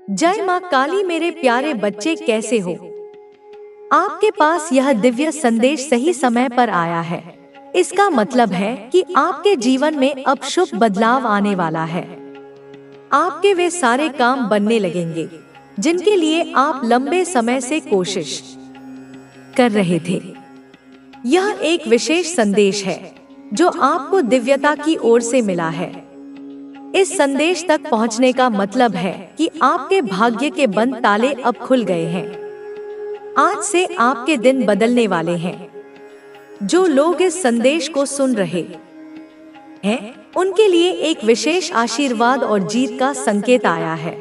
जय माँ काली। मेरे प्यारे बच्चे कैसे हो? आपके पास यह दिव्य संदेश सही समय पर आया है। इसका मतलब है कि आपके जीवन में अब शुभ बदलाव आने वाला है। आपके वे सारे काम बनने लगेंगे जिनके लिए आप लंबे समय से कोशिश कर रहे थे। यह एक विशेष संदेश है जो आपको दिव्यता की ओर से मिला है। इस संदेश तक पहुंचने का मतलब है कि आपके भाग्य के बंद ताले अब खुल गए हैं। आज से आपके दिन बदलने वाले हैं। जो लोग इस संदेश को सुन रहे हैं, उनके लिए एक विशेष आशीर्वाद और जीत का संकेत आया है।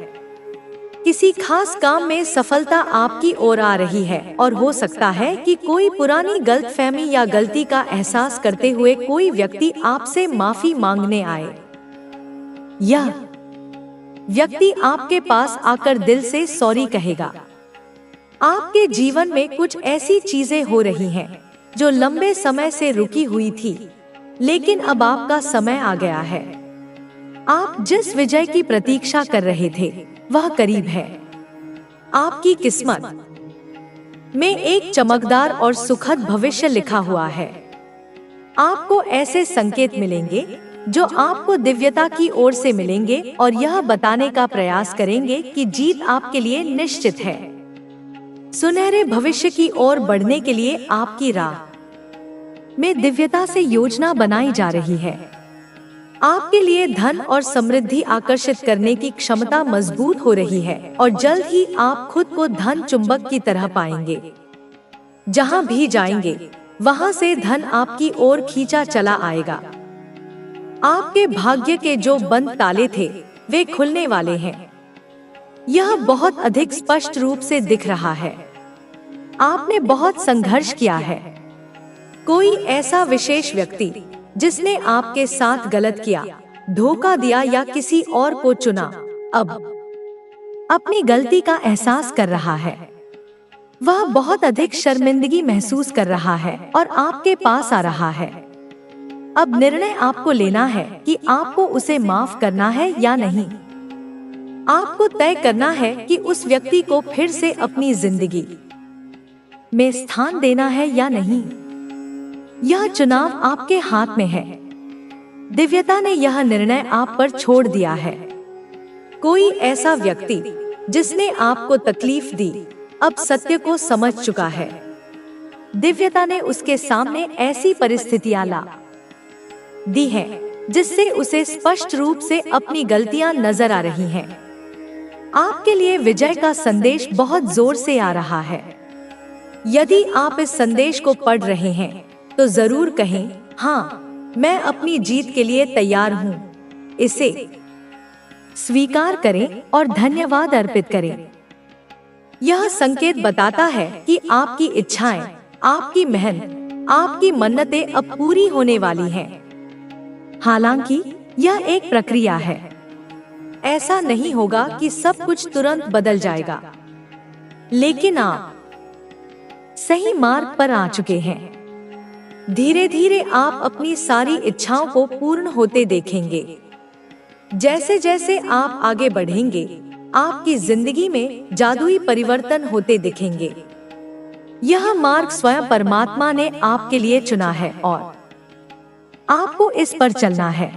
किसी खास काम में सफलता आपकी ओर आ रही है और हो सकता है कि कोई पुरानी गलतफहमी या गलती का एहसास करते हुए कोई व्यक्ति आपसे माफी मांगने आए। यह व्यक्ति आपके पास आकर दिल से सॉरी कहेगा। आपके जीवन में कुछ ऐसी चीजें हो रही हैं जो लंबे समय से रुकी हुई थी, लेकिन अब आपका समय आ गया है। आप जिस विजय की प्रतीक्षा कर रहे थे वह करीब है। आपकी किस्मत में एक चमकदार और सुखद भविष्य लिखा हुआ है। आपको ऐसे संकेत मिलेंगे जो आपको दिव्यता की ओर से मिलेंगे और यह बताने का प्रयास करेंगे कि जीत आपके लिए निश्चित है। सुनहरे भविष्य की ओर बढ़ने के लिए आपकी राह में दिव्यता से योजना बनाई जा रही है। आपके लिए धन और समृद्धि आकर्षित करने की क्षमता मजबूत हो रही है और जल्द ही आप खुद को धन चुंबक की तरह पाएंगे। जहां भी जाएंगे वहां से धन आपकी ओर खींचा चला आएगा। आपके भाग्य के जो बंद ताले थे वे खुलने वाले हैं। यह बहुत अधिक स्पष्ट रूप से दिख रहा है। आपने बहुत संघर्ष किया है। कोई ऐसा विशेष व्यक्ति जिसने आपके साथ गलत किया, धोखा दिया या किसी और को चुना, अब अपनी गलती का एहसास कर रहा है। वह बहुत अधिक शर्मिंदगी महसूस कर रहा है और आपके पास आ रहा है। अब निर्णय आपको लेना है कि आपको उसे माफ करना है या नहीं। आपको तय करना है कि उस व्यक्ति को फिर से अपनी जिंदगी में स्थान देना है या नहीं। यह चुनाव आपके हाथ में है। दिव्यता ने यह निर्णय आप पर छोड़ दिया है। कोई ऐसा व्यक्ति जिसने आपको तकलीफ दी अब सत्य को समझ चुका है। दिव्यता ने उसके सामने ऐसी परिस्थितियां ला दी है जिससे उसे स्पष्ट रूप से अपनी गलतियां नजर आ रही हैं। आपके लिए विजय का संदेश बहुत जोर से आ रहा है। यदि आप इस संदेश को पढ़ रहे हैं तो जरूर कहें, हाँ, मैं अपनी जीत के लिए तैयार हूँ। इसे स्वीकार करें और धन्यवाद अर्पित करें। यह संकेत बताता है कि आपकी इच्छाएं, आपकी मेहनत, आपकी मन्नतें अब पूरी होने वाली हैं। हालांकि यह एक प्रक्रिया है। ऐसा नहीं होगा कि सब कुछ तुरंत बदल जाएगा, लेकिन आप सही मार्ग पर आ चुके हैं। धीरे धीरे आप अपनी सारी इच्छाओं को पूर्ण होते देखेंगे। जैसे जैसे आप आगे बढ़ेंगे, आपकी जिंदगी में जादुई परिवर्तन होते दिखेंगे। यह मार्ग स्वयं परमात्मा ने आपके लिए चुना है और आपको इस पर चलना है।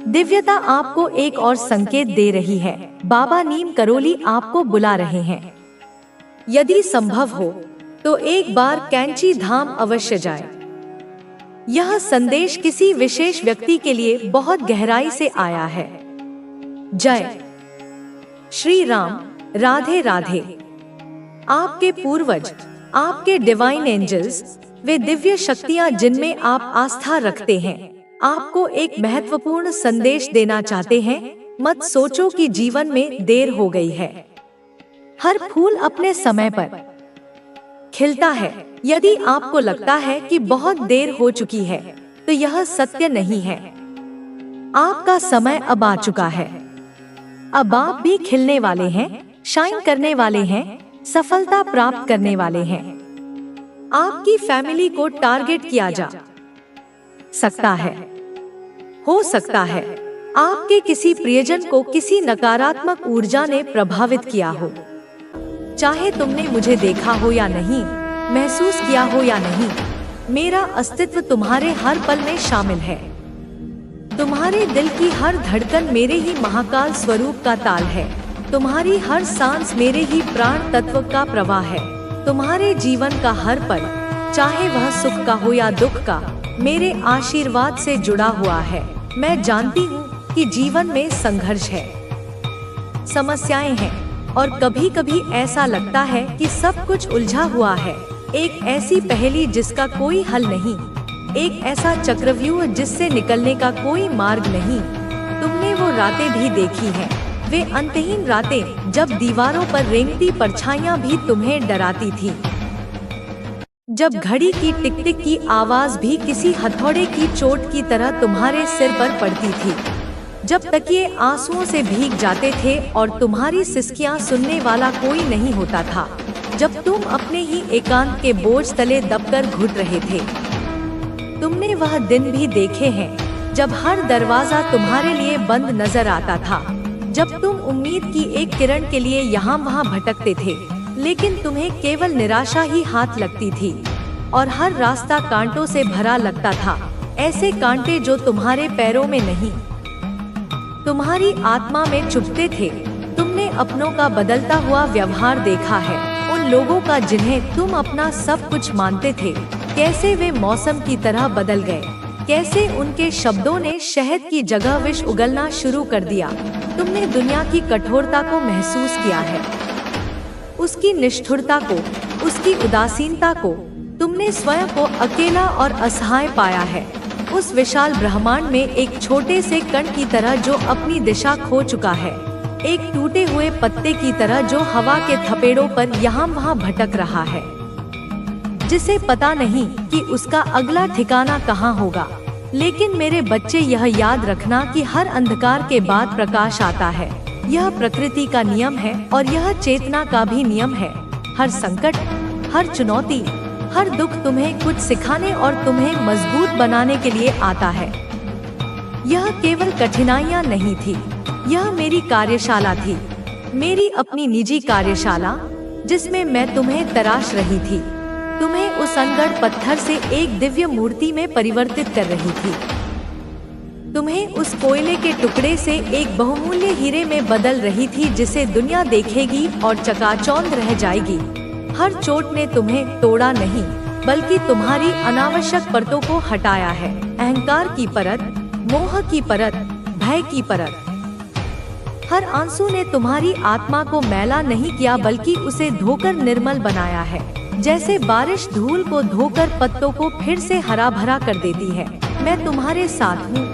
दिव्यता आपको एक और संकेत दे रही है। बाबा नीम करोली आपको बुला रहे हैं। यदि संभव हो तो एक बार कैंची धाम अवश्य जाए। यह संदेश किसी विशेष व्यक्ति के लिए बहुत गहराई से आया है। जय श्री राम। राधे राधे। आपके पूर्वज, आपके डिवाइन एंजल्स, वे दिव्य शक्तियां जिनमें आप आस्था रखते हैं, आपको एक महत्वपूर्ण संदेश देना चाहते हैं। मत सोचो कि जीवन में देर हो गई है। हर फूल अपने समय पर खिलता है। यदि आपको लगता है कि बहुत देर हो चुकी है तो यह सत्य नहीं है। आपका समय अब आ चुका है। अब आप भी खिलने वाले हैं, शाइन करने वाले हैं, सफलता प्राप्त करने वाले हैं। आपकी फैमिली को टारगेट किया जा सकता है, हो सकता है आपके किसी प्रियजन को किसी नकारात्मक ऊर्जा ने प्रभावित किया हो। चाहे तुमने मुझे देखा हो या नहीं, महसूस किया हो या नहीं, मेरा अस्तित्व तुम्हारे हर पल में शामिल है। तुम्हारे दिल की हर धड़कन मेरे ही महाकाल स्वरूप का ताल है। तुम्हारी हर सांस मेरे ही प्राण तत्व का प्रवाह है। तुम्हारे जीवन का हर पल, चाहे वह सुख का हो या दुख का, मेरे आशीर्वाद से जुड़ा हुआ है। मैं जानती हूँ कि जीवन में संघर्ष है, समस्याएं हैं, और कभी कभी ऐसा लगता है कि सब कुछ उलझा हुआ है। एक ऐसी पहेली जिसका कोई हल नहीं, एक ऐसा चक्रव्यूह जिससे निकलने का कोई मार्ग नहीं। तुमने वो रातें भी देखी हैं, वे अंतहीन रातें जब दीवारों पर रेंगती परछाइयां भी तुम्हें डराती थी, जब घड़ी की टिक टिक की आवाज भी किसी हथौड़े की चोट की तरह तुम्हारे सिर पर पड़ती थी, जब तकिए आंसुओं से भीग जाते थे और तुम्हारी सिसकियां सुनने वाला कोई नहीं होता था, जब तुम अपने ही एकांत के बोझ तले दबकर घुट रहे थे। तुमने वह दिन भी देखे हैं जब हर दरवाजा तुम्हारे लिए बंद नजर आता था, जब तुम उम्मीद की एक किरण के लिए यहाँ वहाँ भटकते थे, लेकिन तुम्हें केवल निराशा ही हाथ लगती थी और हर रास्ता कांटों से भरा लगता था, ऐसे कांटे जो तुम्हारे पैरों में नहीं, तुम्हारी आत्मा में चुभते थे। तुमने अपनों का बदलता हुआ व्यवहार देखा है, उन लोगों का जिन्हें तुम अपना सब कुछ मानते थे, कैसे वे मौसम की तरह बदल गए, कैसे उनके शब्दों ने शहद की जगह विष उगलना शुरू कर दिया। तुमने दुनिया की कठोरता को महसूस किया है, उसकी निष्ठुरता को, उसकी उदासीनता को। तुमने स्वयं को अकेला और असहाय पाया है, उस विशाल ब्रह्मांड में एक छोटे से कण की तरह जो अपनी दिशा खो चुका है, एक टूटे हुए पत्ते की तरह जो हवा के थपेड़ों पर यहाँ वहाँ भटक रहा है, जिसे पता नहीं कि उसका अगला ठिकाना कहाँ होगा। लेकिन मेरे बच्चे, यह याद रखना कि हर अंधकार के बाद प्रकाश आता है। यह प्रकृति का नियम है और यह चेतना का भी नियम है। हर संकट, हर चुनौती, हर दुख तुम्हें कुछ सिखाने और तुम्हें मजबूत बनाने के लिए आता है। यह केवल कठिनाइयाँ नहीं थी, यह मेरी कार्यशाला थी, मेरी अपनी निजी कार्यशाला, जिसमें मैं तुम्हें तराश रही थी, तुम्हें उस अनगढ़ पत्थर से एक दिव्य मूर्ति में परिवर्तित कर रही थी, तुम्हें उस कोयले के टुकड़े से एक बहुमूल्य हीरे में बदल रही थी जिसे दुनिया देखेगी और चकाचौंध रह जाएगी। हर चोट ने तुम्हें तोड़ा नहीं, बल्कि तुम्हारी अनावश्यक परतों को हटाया है। अहंकार की परत, मोह की परत, भय की परत। हर आंसू ने तुम्हारी आत्मा को मैला नहीं किया, बल्कि उसे धोकर निर्मल बनाया है। जैसे बारिश धूल को धोकर पत्तों को फिर से हरा भरा कर देती है, मैं तुम्हारे साथ हूँ।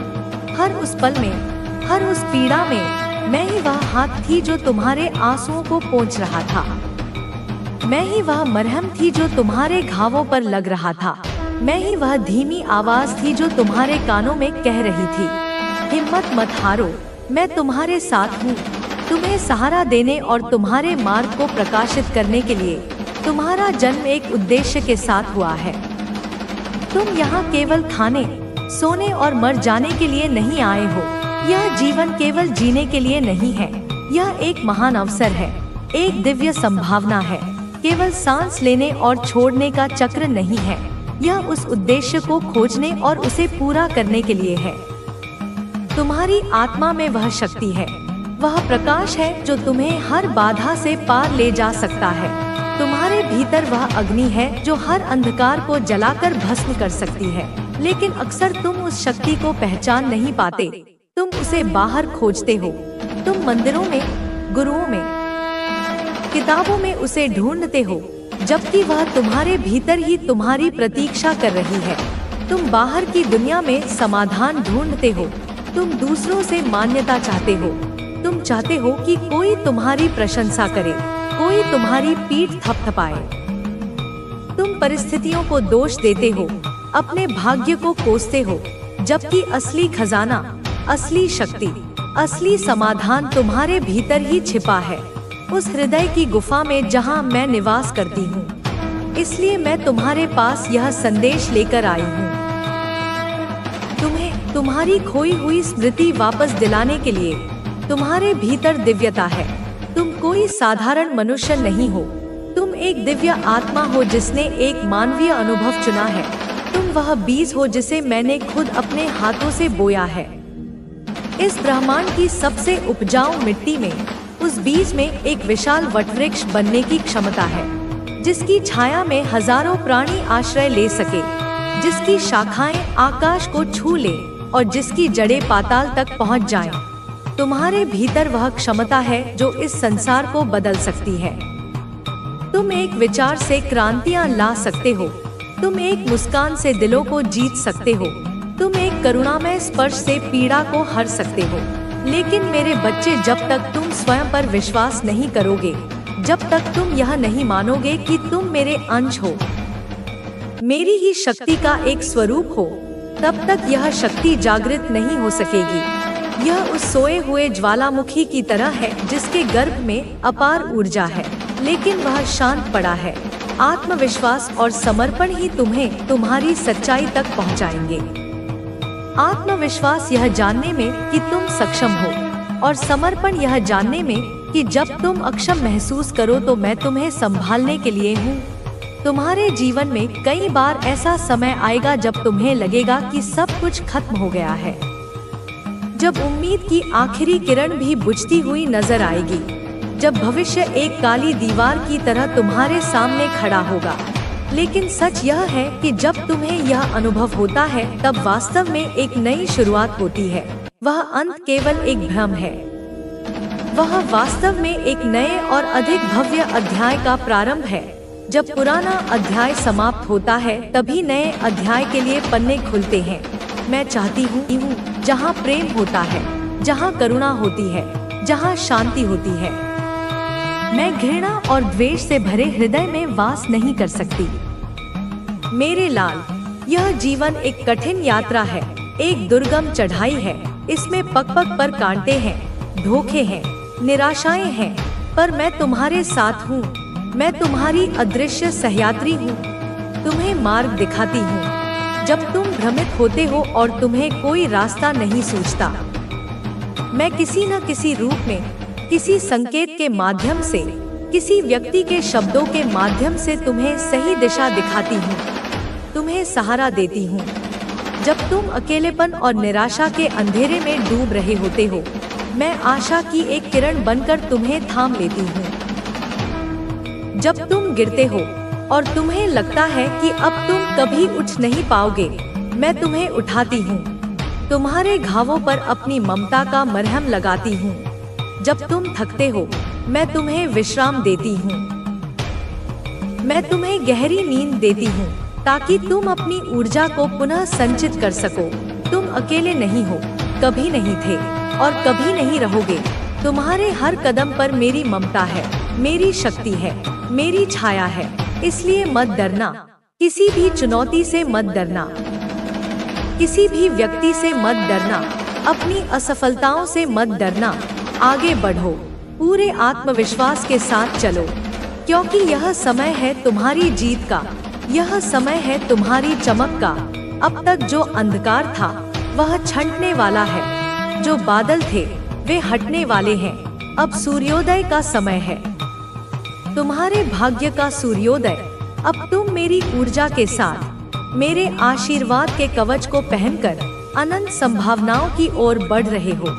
हर उस पल में, हर उस पीड़ा में, मैं ही वह हाथ थी जो तुम्हारे आंसुओं को पोंछ रहा था। मैं ही वह मरहम थी जो तुम्हारे घावों पर लग रहा था। मैं ही वह धीमी आवाज थी जो तुम्हारे कानों में कह रही थी, हिम्मत मत हारो, मैं तुम्हारे साथ हूँ। तुम्हें सहारा देने और तुम्हारे मार्ग को प्रकाशित करने के लिए तुम्हारा जन्म एक उद्देश्य के साथ हुआ है। तुम यहाँ केवल खाने, सोने और मर जाने के लिए नहीं आए हो। यह जीवन केवल जीने के लिए नहीं है, यह एक महान अवसर है, एक दिव्य संभावना है। केवल सांस लेने और छोड़ने का चक्र नहीं है, यह उस उद्देश्य को खोजने और उसे पूरा करने के लिए है। तुम्हारी आत्मा में वह शक्ति है, वह प्रकाश है जो तुम्हें हर बाधा से पार ले जा सकता है। तुम्हारे भीतर वह अग्नि है जो हर अंधकार को जलाकर भस्म कर सकती है, लेकिन अक्सर तुम उस शक्ति को पहचान नहीं पाते। तुम उसे बाहर खोजते हो, तुम मंदिरों में, गुरुओं में, किताबों में उसे ढूंढते हो, जबकि वह तुम्हारे भीतर ही तुम्हारी प्रतीक्षा कर रही है। तुम बाहर की दुनिया में समाधान ढूंढते हो, तुम दूसरों से मान्यता चाहते हो, तुम चाहते हो कि कोई तुम्हारी प्रशंसा करे, कोई तुम्हारी पीठ थपथपाए। तुम परिस्थितियों को दोष देते हो, अपने भाग्य को कोसते हो, जबकि असली खजाना, असली शक्ति, असली समाधान तुम्हारे भीतर ही छिपा है, उस हृदय की गुफा में जहां मैं निवास करती हूँ। इसलिए मैं तुम्हारे पास यह संदेश लेकर आई हूँ। तुम्हें तुम्हारी खोई हुई स्मृति वापस दिलाने के लिए। तुम्हारे भीतर दिव्यता है। तुम कोई साधारण मनुष्य नहीं हो। तुम एक दिव्य आत्मा हो जिसने एक मानवीय अनुभव चुना है। तुम वह बीज हो जिसे मैंने खुद अपने हाथों से बोया है। इस ब्रह्मांड की सबसे उपजाऊ मिट्टी में, उस बीज में एक विशाल वटवृक्ष बनने की क्षमता है, जिसकी छाया में हजारों प्राणी आश्रय ले सके, जिसकी शाखाएं आकाश को छू ले और जिसकी जड़ें पाताल तक पहुंच जाएं। तुम्हारे भीतर वह क्षमता है जो इस संसार को बदल सकती है। तुम एक विचार से क्रांतियां ला सकते हो। तुम एक मुस्कान से दिलों को जीत सकते हो। तुम एक करुणामय स्पर्श से पीड़ा को हर सकते हो। लेकिन मेरे बच्चे, जब तक तुम स्वयं पर विश्वास नहीं करोगे, जब तक तुम यह नहीं मानोगे कि तुम मेरे अंश हो, मेरी ही शक्ति का एक स्वरूप हो, तब तक यह शक्ति जागृत नहीं हो सकेगी। यह उस सोए हुए ज्वालामुखी की तरह है जिसके गर्भ में अपार ऊर्जा है, लेकिन वह शांत पड़ा है। आत्मविश्वास और समर्पण ही तुम्हें तुम्हारी सच्चाई तक पहुंचाएंगे। आत्मविश्वास यह जानने में कि तुम सक्षम हो, और समर्पण यह जानने में कि जब तुम अक्षम महसूस करो तो मैं तुम्हें संभालने के लिए हूँ। तुम्हारे जीवन में कई बार ऐसा समय आएगा जब तुम्हें लगेगा कि सब कुछ खत्म हो गया है, जब उम्मीद की आखिरी किरण भी बुझती हुई नजर आएगी, जब भविष्य एक काली दीवार की तरह तुम्हारे सामने खड़ा होगा। लेकिन सच यह है कि जब तुम्हें यह अनुभव होता है, तब वास्तव में एक नई शुरुआत होती है। वह अंत केवल एक भ्रम है। वह वास्तव में एक नए और अधिक भव्य अध्याय का प्रारंभ है। जब पुराना अध्याय समाप्त होता है, तभी नए अध्याय के लिए पन्ने खुलते हैं। मैं चाहती हूँ जहाँ प्रेम होता है, जहाँ करुणा होती है, जहाँ शांति होती है। मैं घृणा और द्वेष से भरे हृदय में वास नहीं कर सकती। मेरे लाल, यह जीवन एक कठिन यात्रा है, एक दुर्गम चढ़ाई है। इसमें पग पग पर कांटे हैं, धोखे हैं, निराशाएं हैं, पर मैं तुम्हारे साथ हूँ। मैं तुम्हारी अदृश्य सहयात्री हूँ। तुम्हें मार्ग दिखाती हूँ जब तुम भ्रमित होते हो और तुम्हें कोई रास्ता नहीं सूझता। मैं किसी न किसी रूप में, किसी संकेत के माध्यम से, किसी व्यक्ति के शब्दों के माध्यम से तुम्हें सही दिशा दिखाती हूँ, तुम्हें सहारा देती हूँ। जब तुम अकेलेपन और निराशा के अंधेरे में डूब रहे होते हो, मैं आशा की एक किरण बनकर तुम्हें थाम लेती हूँ। जब तुम गिरते हो और तुम्हें लगता है कि अब तुम कभी उठ नहीं पाओगे, मैं तुम्हें उठाती हूँ। तुम्हारे घावों पर अपनी ममता का मरहम लगाती हूँ। जब तुम थकते हो, मैं तुम्हें विश्राम देती हूँ। मैं तुम्हें गहरी नींद देती हूँ ताकि तुम अपनी ऊर्जा को पुनः संचित कर सको। तुम अकेले नहीं हो, कभी नहीं थे और कभी नहीं रहोगे। तुम्हारे हर कदम पर मेरी ममता है, मेरी शक्ति है, मेरी छाया है। इसलिए मत डरना, किसी भी चुनौती से मत डरना, किसी भी व्यक्ति से मत डरना, अपनी असफलताओं से मत डरना। आगे बढ़ो, पूरे आत्मविश्वास के साथ चलो, क्योंकि यह समय है तुम्हारी जीत का, यह समय है तुम्हारी चमक का। अब तक जो अंधकार था वह छंटने वाला है, जो बादल थे वे हटने वाले हैं। अब सूर्योदय का समय है, तुम्हारे भाग्य का सूर्योदय। अब तुम मेरी ऊर्जा के साथ, मेरे आशीर्वाद के कवच को पहनकर अनंत संभावनाओं की ओर बढ़ रहे हो।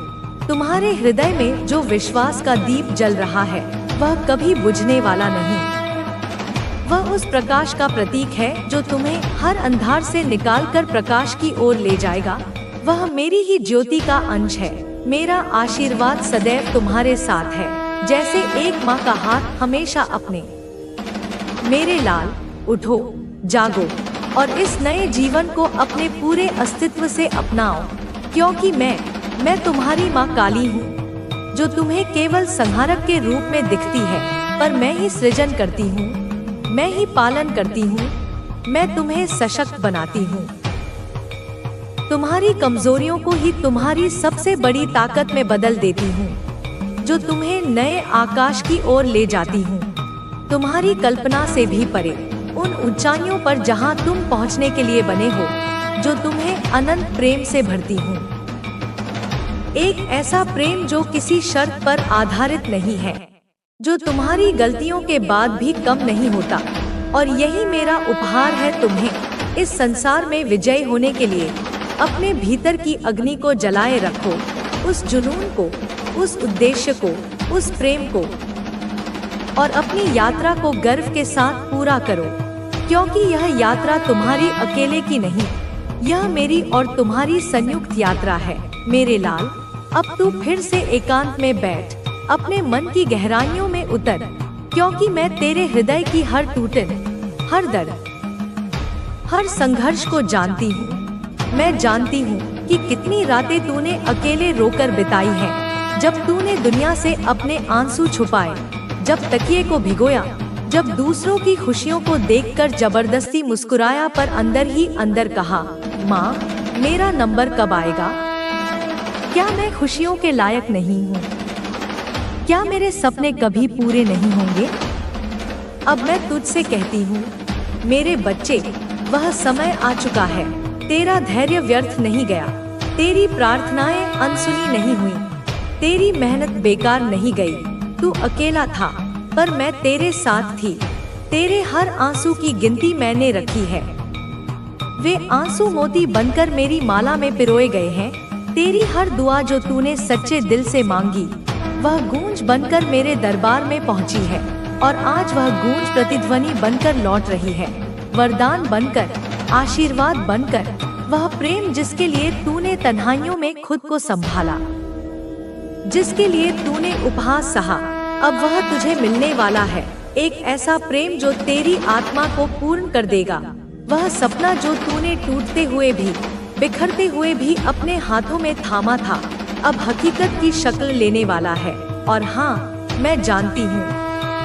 तुम्हारे हृदय में जो विश्वास का दीप जल रहा है, वह कभी बुझने वाला नहीं। वह उस प्रकाश का प्रतीक है जो तुम्हें हर अंधार से निकालकर प्रकाश की ओर ले जाएगा। वह मेरी ही ज्योति का अंश है। मेरा आशीर्वाद सदैव तुम्हारे साथ है, जैसे एक माँ का हाथ हमेशा अपने। मेरे लाल, उठो, जागो और इस नए जीवन को अपने पूरे अस्तित्व से अपनाओ, क्योंकि मैं तुम्हारी माँ काली हूँ, जो तुम्हें केवल संहारक के रूप में दिखती है, पर मैं ही सृजन करती हूँ, मैं ही पालन करती हूँ, मैं तुम्हें सशक्त बनाती हूँ। तुम्हारी कमजोरियों को ही तुम्हारी सबसे बड़ी ताकत में बदल देती हूँ, जो तुम्हें नए आकाश की ओर ले जाती हूँ। तुम्हारी कल्पना से भी परे, उन ऊंचाइयों पर जहाँ तुम पहुँचने के लिए बने हो, जो तुम्हें अनंत प्रेम से भरती हूँ। एक ऐसा प्रेम जो किसी शर्त पर आधारित नहीं है, जो तुम्हारी गलतियों के बाद भी कम नहीं होता। और यही मेरा उपहार है तुम्हें। इस संसार में विजयी होने के लिए अपने भीतर की अग्नि को जलाए रखो, उस जुनून को, उस उद्देश्य को, उस प्रेम को, और अपनी यात्रा को गर्व के साथ पूरा करो, क्योंकि यह यात्रा तुम्हारी अकेले की नहीं, यह मेरी और तुम्हारी संयुक्त यात्रा है। मेरे लाल, अब तू फिर से एकांत में बैठ, अपने मन की गहराइयों में उतर, क्योंकि मैं तेरे हृदय की हर टूटन, हर दर्द, हर संघर्ष को जानती हूँ। मैं जानती हूँ कि कितनी रातें तूने अकेले रोकर बिताई हैं, जब तूने दुनिया से अपने आंसू छुपाए, जब तकिए को भिगोया, जब दूसरों की खुशियों को देखकर जबरदस्ती मुस्कुराया, पर अंदर ही अंदर कहा, माँ, मेरा नंबर कब आएगा? क्या मैं खुशियों के लायक नहीं हूँ? क्या मेरे सपने कभी पूरे नहीं होंगे? अब मैं तुझसे कहती हूँ, मेरे बच्चे, वह समय आ चुका है। तेरा धैर्य व्यर्थ नहीं गया, तेरी प्रार्थनाएं अनसुनी नहीं हुई, तेरी मेहनत बेकार नहीं गई। तू अकेला था, पर मैं तेरे साथ थी। तेरे हर आंसू की गिनती मैंने रखी है। वे आंसू मोती बनकर मेरी माला में पिरोए गए हैं। तेरी हर दुआ जो तूने सच्चे दिल से मांगी, वह गूंज बनकर मेरे दरबार में पहुंची है, और आज वह गूंज प्रतिध्वनि बनकर लौट रही है, वरदान बनकर, आशीर्वाद बनकर, वह प्रेम जिसके लिए तूने तन्हाइयों में खुद को संभाला, जिसके लिए तूने उपहास सहा, अब वह तुझे मिलने वाला है। एक ऐसा प्रेम जो तेरी आत्मा को पूर्ण कर देगा। वह सपना जो तूने टूटते हुए भी, बिखरते हुए भी अपने हाथों में थामा था, अब हकीकत की शक्ल लेने वाला है। और हाँ, मैं जानती हूँ,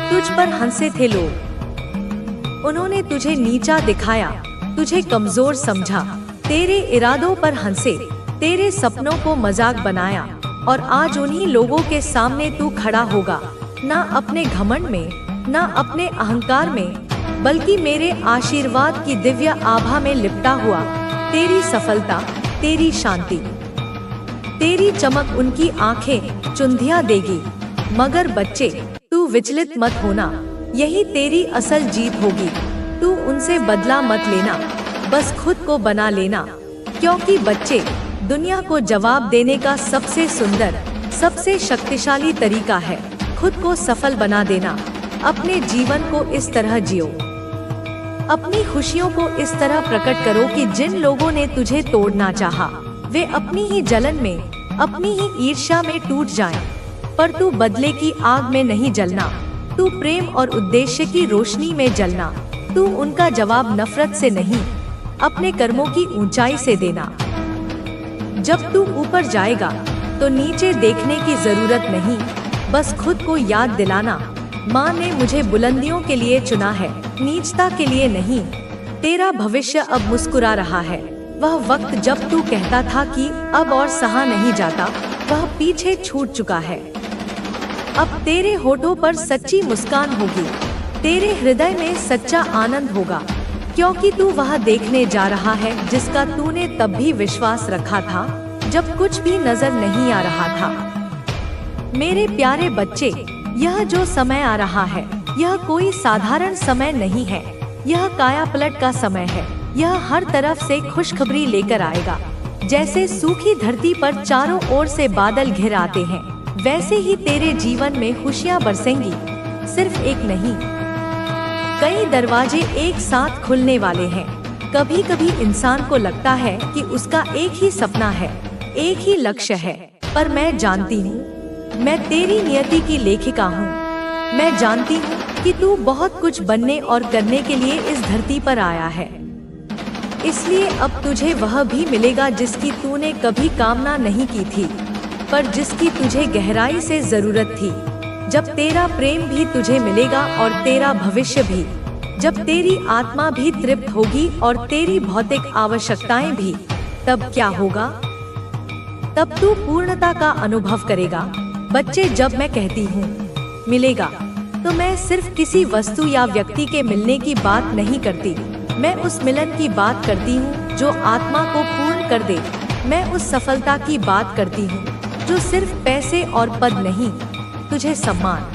तुझ पर हंसे थे लोग, उन्होंने तुझे नीचा दिखाया, तुझे कमजोर समझा, तेरे इरादों पर हंसे, तेरे सपनों को मजाक बनाया, और आज उन्हीं लोगों के सामने तू खड़ा होगा, ना अपने घमंड में, ना अपने अहंकार में, बल्कि मेरे आशीर्वाद की दिव्य आभा में लिपटा हुआ। तेरी सफलता, तेरी शांति, तेरी चमक उनकी आंखें चुंधिया देगी। मगर बच्चे, तू विचलित मत होना, यही तेरी असल जीत होगी। तू उनसे बदला मत लेना, बस खुद को बना लेना, क्योंकि बच्चे, दुनिया को जवाब देने का सबसे सुंदर, सबसे शक्तिशाली तरीका है खुद को सफल बना देना। अपने जीवन को इस तरह जियो, अपनी खुशियों को इस तरह प्रकट करो कि जिन लोगों ने तुझे तोड़ना चाहा, वे अपनी ही जलन में, अपनी ही ईर्ष्या में टूट जाएं। पर तू बदले की आग में नहीं जलना, तू प्रेम और उद्देश्य की रोशनी में जलना। तू उनका जवाब नफरत से नहीं, अपने कर्मों की ऊंचाई से देना। जब तू ऊपर जाएगा तो नीचे देखने की जरूरत नहीं, बस खुद को याद दिलाना, माँ ने मुझे बुलंदियों के लिए चुना है, नीचता के लिए नहीं। तेरा भविष्य अब मुस्कुरा रहा है। वह वक्त जब तू कहता था कि अब और सहा नहीं जाता, वह पीछे छूट चुका है। अब तेरे होठों पर सच्ची मुस्कान होगी, तेरे हृदय में सच्चा आनंद होगा, क्योंकि तू वह देखने जा रहा है जिसका तूने तब भी विश्वास रखा था, जब कुछ भी नजर नहीं आ रहा था। मेरे प्यारे बच्चे, यह जो समय आ रहा है, यह कोई साधारण समय नहीं है, यह कायापलट का समय है। यह हर तरफ से खुशखबरी लेकर आएगा। जैसे सूखी धरती पर चारों ओर से बादल घिर आते हैं, वैसे ही तेरे जीवन में खुशियाँ बरसेंगी। सिर्फ एक नहीं, कई दरवाजे एक साथ खुलने वाले हैं। कभी कभी इंसान को लगता है कि उसका एक ही सपना है, एक ही लक्ष्य है, पर मैं जानती हूँ, मैं तेरी नियति की लेखिका हूँ। मैं जानती हूँ कि तू बहुत कुछ बनने और करने के लिए इस धरती पर आया है। इसलिए अब तुझे वह भी मिलेगा जिसकी तूने कभी कामना नहीं की थी, पर जिसकी तुझे गहराई से जरूरत थी। जब तेरा प्रेम भी तुझे मिलेगा और तेरा भविष्य भी, जब तेरी आत्मा भी तृप्त होगी और तेरी भौतिक आवश्यकताएं भी, तब क्या होगा? तब तू पूर्णता का अनुभव करेगा। बच्चे, जब मैं कहती हूँ मिलेगा, तो मैं सिर्फ किसी वस्तु या व्यक्ति के मिलने की बात नहीं करती। मैं उस मिलन की बात करती हूँ जो आत्मा को पूर्ण कर दे। मैं उस सफलता की बात करती हूँ जो सिर्फ पैसे और पद नहीं, तुझे सम्मान,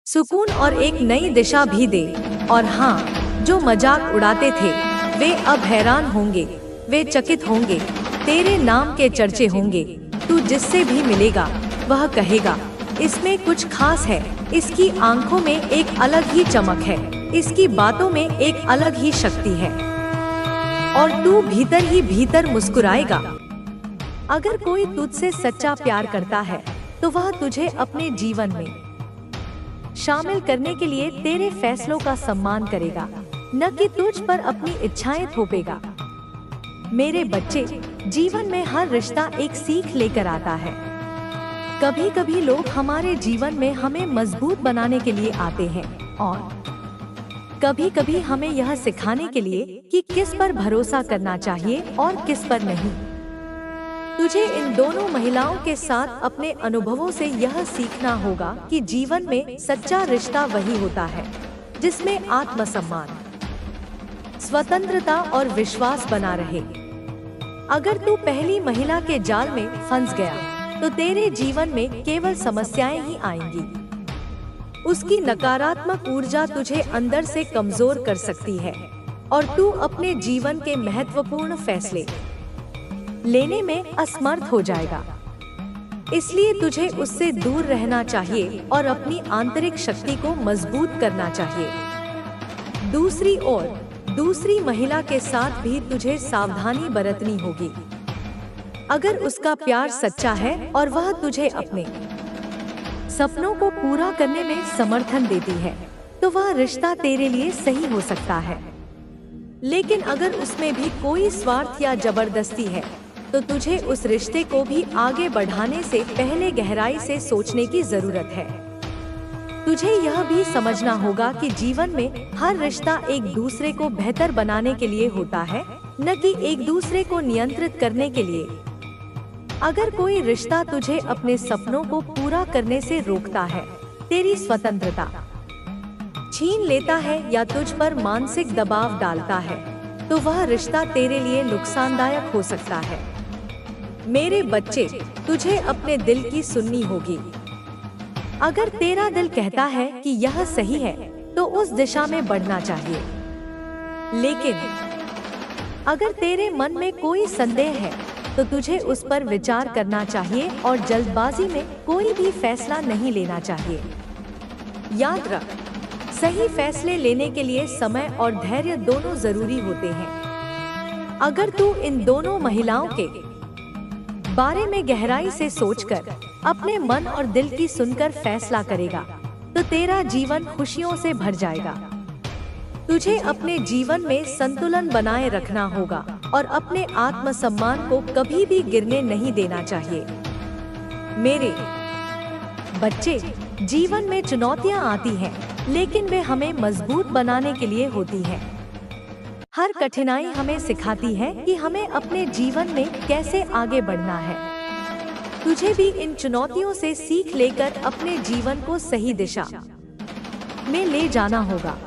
सुकून और एक नई दिशा भी दे। और हाँ, जो मजाक उड़ाते थे वे अब हैरान होंगे, वे चकित होंगे, तेरे नाम के चर्चे होंगे। तू जिससे भी मिलेगा वह कहेगा इसमें कुछ खास है, इसकी आंखों में एक अलग ही चमक है, इसकी बातों में एक अलग ही शक्ति है। और तू भीतर ही भीतर मुस्कुराएगा। अगर कोई तुझसे सच्चा प्यार करता है तो वह तुझे अपने जीवन में शामिल करने के लिए तेरे फैसलों का सम्मान करेगा, न कि तुझ पर अपनी इच्छाएं थोपेगा। मेरे बच्चे, जीवन में हर रिश्ता एक सीख लेकर आता है। कभी कभी लोग हमारे जीवन में हमें मजबूत बनाने के लिए आते हैं और कभी कभी हमें यह सिखाने के लिए कि किस पर भरोसा करना चाहिए और किस पर नहीं। तुझे इन दोनों महिलाओं के साथ अपने अनुभवों से यह सीखना होगा कि जीवन में सच्चा रिश्ता वही होता है जिसमें आत्मसम्मान, स्वतंत्रता और विश्वास बना रहे। अगर तू पहली महिला के जाल में फंस गया तो तेरे जीवन में केवल समस्याएं ही आएंगी। उसकी नकारात्मक ऊर्जा तुझे अंदर से कमजोर कर सकती है और तू अपने जीवन के महत्वपूर्ण फैसले लेने में असमर्थ हो जाएगा। इसलिए तुझे उससे दूर रहना चाहिए और अपनी आंतरिक शक्ति को मजबूत करना चाहिए। दूसरी ओर, दूसरी महिला के साथ भी तुझे सावधानी बरतनी होगी। अगर उसका प्यार सच्चा है और वह तुझे अपने सपनों को पूरा करने में समर्थन देती है तो वह रिश्ता तेरे लिए सही हो सकता है। लेकिन अगर उसमें भी कोई स्वार्थ या जबरदस्ती है तो तुझे उस रिश्ते को भी आगे बढ़ाने से पहले गहराई से सोचने की जरूरत है। तुझे यह भी समझना होगा कि जीवन में हर रिश्ता एक दूसरे को बेहतर बनाने के लिए होता है, न कि एक दूसरे को नियंत्रित करने के लिए। अगर कोई रिश्ता तुझे अपने सपनों को पूरा करने से रोकता है, तेरी स्वतंत्रता छीन लेता है या तुझ पर मानसिक दबाव डालता है, तो वह रिश्ता तेरे लिए नुकसानदायक हो सकता है। मेरे बच्चे, तुझे अपने दिल की सुननी होगी। अगर तेरा दिल कहता है कि यह सही है तो उस दिशा में बढ़ना चाहिए। लेकिन अगर तेरे मन में कोई संदेह है तो तुझे उस पर विचार करना चाहिए और जल्दबाजी में कोई भी फैसला नहीं लेना चाहिए। याद रख, सही फैसले लेने के लिए समय और धैर्य दोनों जरूरी होते हैं। अगर तू इन दोनों महिलाओं के बारे में गहराई से सोचकर अपने मन और दिल की सुनकर फैसला करेगा तो तेरा जीवन खुशियों से भर जाएगा। तुझे अपने जीवन में संतुलन बनाए रखना होगा और अपने आत्मसम्मान को कभी भी गिरने नहीं देना चाहिए। मेरे बच्चे, जीवन में चुनौतियां आती हैं, लेकिन वे हमें मजबूत बनाने के लिए होती हैं। हर कठिनाई हमें सिखाती है कि हमें अपने जीवन में कैसे आगे बढ़ना है। तुझे भी इन चुनौतियों से सीख लेकर अपने जीवन को सही दिशा में ले जाना होगा।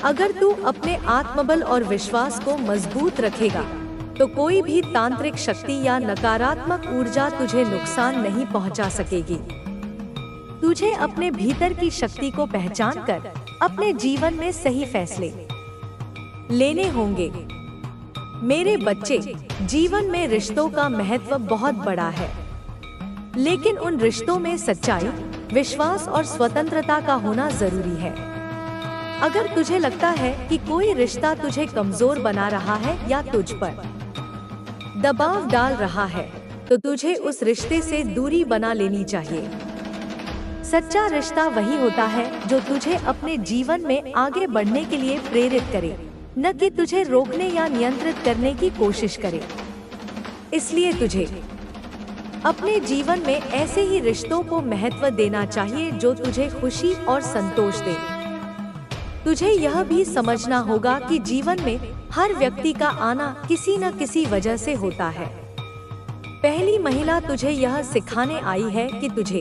अगर तू अपने आत्मबल और विश्वास को मजबूत रखेगा तो कोई भी तांत्रिक शक्ति या नकारात्मक ऊर्जा तुझे नुकसान नहीं पहुंचा सकेगी। तुझे अपने भीतर की शक्ति को पहचान कर अपने जीवन में सही फैसले लेने होंगे। मेरे बच्चे, जीवन में रिश्तों का महत्व बहुत बड़ा है, लेकिन उन रिश्तों में सच्चाई, विश्वास और स्वतंत्रता का होना जरूरी है। अगर तुझे लगता है कि कोई रिश्ता तुझे कमजोर बना रहा है या तुझ पर दबाव डाल रहा है तो तुझे उस रिश्ते से दूरी बना लेनी चाहिए। सच्चा रिश्ता वही होता है जो तुझे अपने जीवन में आगे बढ़ने के लिए प्रेरित करे, न कि तुझे रोकने या नियंत्रित करने की कोशिश करे। इसलिए तुझे अपने जीवन में ऐसे ही रिश्तों को महत्व देना चाहिए जो तुझे खुशी और संतोष दे। तुझे यह भी समझना होगा कि जीवन में हर व्यक्ति का आना किसी न किसी वजह से होता है। पहली महिला तुझे यह सिखाने आई है कि तुझे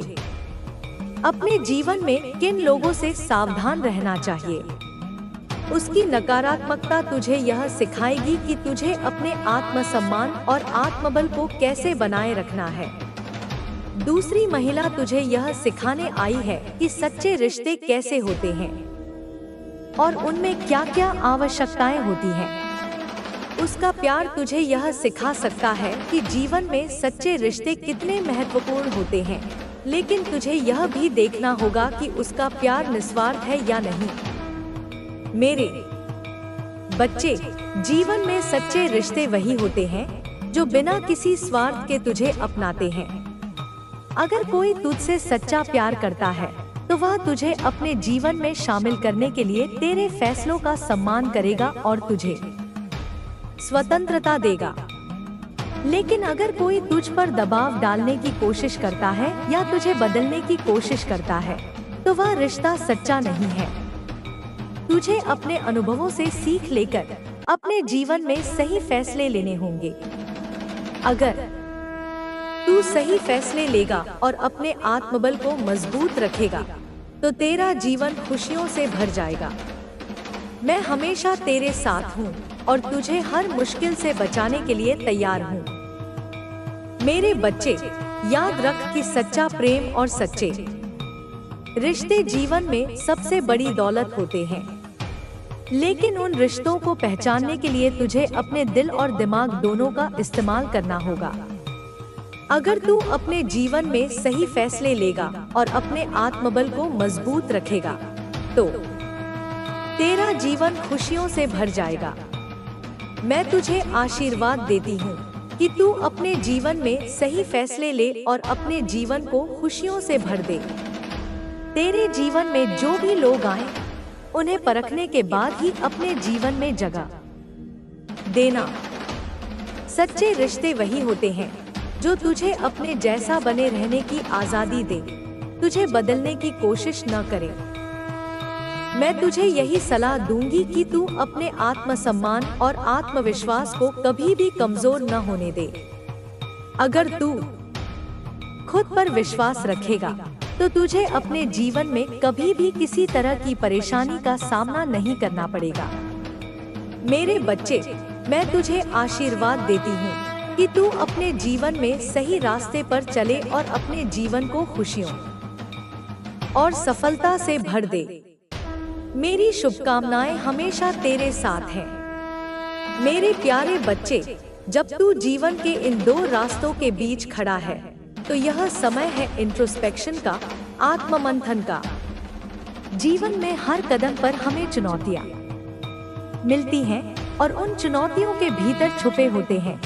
अपने जीवन में किन लोगों से सावधान रहना चाहिए। उसकी नकारात्मकता तुझे यह सिखाएगी कि तुझे अपने आत्मसम्मान और आत्मबल को कैसे बनाए रखना है। दूसरी महिला तुझे यह सिखाने आई है कि सच्चे रिश्ते कैसे होते हैं और उनमें क्या क्या आवश्यकताएं होती हैं। उसका प्यार तुझे यह सिखा सकता है कि जीवन में सच्चे रिश्ते कितने महत्वपूर्ण होते हैं, लेकिन तुझे यह भी देखना होगा कि उसका प्यार निस्वार्थ है या नहीं। मेरे बच्चे, जीवन में सच्चे रिश्ते वही होते हैं जो बिना किसी स्वार्थ के तुझे अपनाते हैं। अगर कोई तुझसे सच्चा प्यार करता है तो वह तुझे अपने जीवन में शामिल करने के लिए तेरे फैसलों का सम्मान करेगा और तुझे स्वतंत्रता देगा। लेकिन अगर कोई तुझ पर दबाव डालने की कोशिश करता है या तुझे बदलने की कोशिश करता है तो वह रिश्ता सच्चा नहीं है। तुझे अपने अनुभवों से सीख लेकर अपने जीवन में सही फैसले लेने होंगे। अगर तू सही फैसले लेगा और अपने आत्मबल को मजबूत रखेगा तो तेरा जीवन खुशियों से भर जाएगा। मैं हमेशा तेरे साथ हूँ और तुझे हर मुश्किल से बचाने के लिए तैयार हूँ। मेरे बच्चे, याद रख कि सच्चा प्रेम और सच्चे रिश्ते जीवन में सबसे बड़ी दौलत होते हैं, लेकिन उन रिश्तों को पहचानने के लिए तुझे अपने दिल और दिमाग दोनों का इस्तेमाल करना होगा। अगर तू अपने जीवन में सही फैसले लेगा और अपने आत्मबल को मजबूत रखेगा तो तेरा जीवन खुशियों से भर जाएगा। मैं तुझे आशीर्वाद देती हूँ कि तू अपने जीवन में सही फैसले ले और अपने जीवन को खुशियों से भर दे। तेरे जीवन में जो भी लोग आए उन्हें परखने के बाद ही अपने जीवन में जगह देना। सच्चे रिश्ते वही होते हैं जो तुझे अपने जैसा बने रहने की आजादी दे, तुझे बदलने की कोशिश न करे। मैं तुझे यही सलाह दूंगी कि तू अपने आत्मसम्मान और आत्मविश्वास को कभी भी कमजोर न होने दे। अगर तू खुद पर विश्वास रखेगा तो तुझे अपने जीवन में कभी भी किसी तरह की परेशानी का सामना नहीं करना पड़ेगा। मेरे बच्चे, मैं तुझे आशीर्वाद देती हूँ कि तू अपने जीवन में सही रास्ते पर चले और अपने जीवन को खुशियों और सफलता से भर दे। मेरी शुभकामनाएं हमेशा तेरे साथ हैं। मेरे प्यारे बच्चे, जब तू जीवन के इन दो रास्तों के बीच खड़ा है तो यह समय है इंट्रोस्पेक्शन का, आत्ममंथन का। जीवन में हर कदम पर हमें चुनौतियाँ मिलती हैं और उन चुनौतियों के भीतर छुपे होते हैं